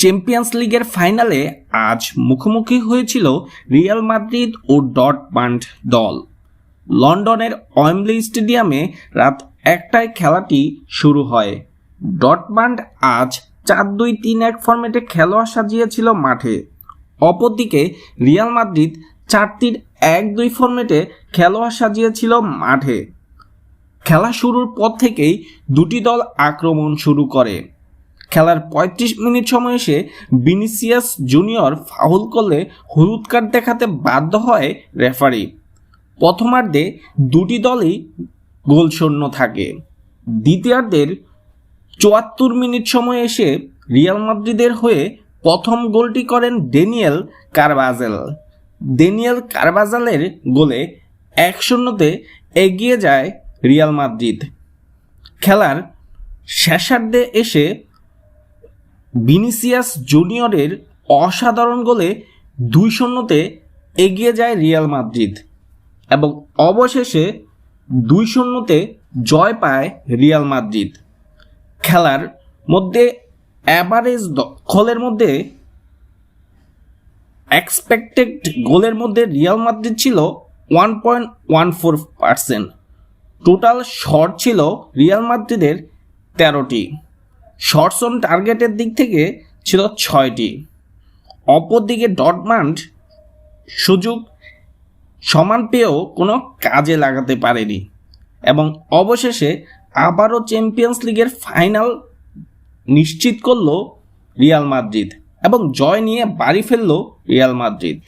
Champions লিগের ফাইনালে আজ মুখোমুখি হয়েছিল রিয়াল মাদ্রিদ ও ডর্টমান্ড দল। লন্ডনের ওয়েম্বলি স্টেডিয়ামে রাত 1টায় খেলাটি শুরু হয়। ডর্টমান্ড আজ 4-2-3-1 ফরম্যাটে খেলোয়াড় সাজিয়েছিল মাঠে। অপরদিকে রিয়াল মাদ্রিদ 4-3-1-2 ফরম্যাটে খেলোয়াড় সাজিয়েছিল মাঠে। খেলা শুরুর পর থেকেই দুটি দল আক্রমণ শুরু করে। খেলার 35 মিনিট সময় এসে ভিনিসিয়াস জুনিয়র ফাউল করলে হলুদ কার্ড দেখাতে বাধ্য হয় রেফারি। প্রথমার্ধে দুটি দলই গোলশূন্য থাকে। দ্বিতীয়ার্ধের 74 মিনিট সময় এসে রিয়াল মাদ্রিদের হয়ে প্রথম গোলটি করেন ড্যানিয়েল কারবাজালের গোলে 1-0 এগিয়ে যায় রিয়াল মাদ্রিদ। খেলার শেষার্ধে এসে ভিনিসিয়াস জুনিয়রের অসাধারণ গোলে 2-0 এগিয়ে যায় রিয়াল মাদ্রিদ এবং অবশেষে 2-0 জয় পায় রিয়াল মাদ্রিদ। খেলার মধ্যে অ্যাভারেজ দখলের মধ্যে এক্সপেক্টেড গোলের মধ্যে রিয়াল মাদ্রিদ ছিল 1.14%। টোটাল শট ছিল রিয়াল মাদ্রিদের 13টি। শটস অন টার্গেটের দিক থেকে ছিল 6টি। অপরদিকে ডর্টমান্ড সুযোগ সমান পেয়েও কোনো কাজে লাগাতে পারেনি এবং অবশেষে আবারও চ্যাম্পিয়ন্স লিগের ফাইনাল নিশ্চিত করল রিয়াল মাদ্রিদ এবং জয় নিয়ে বাড়ি ফেলল রিয়াল মাদ্রিদ।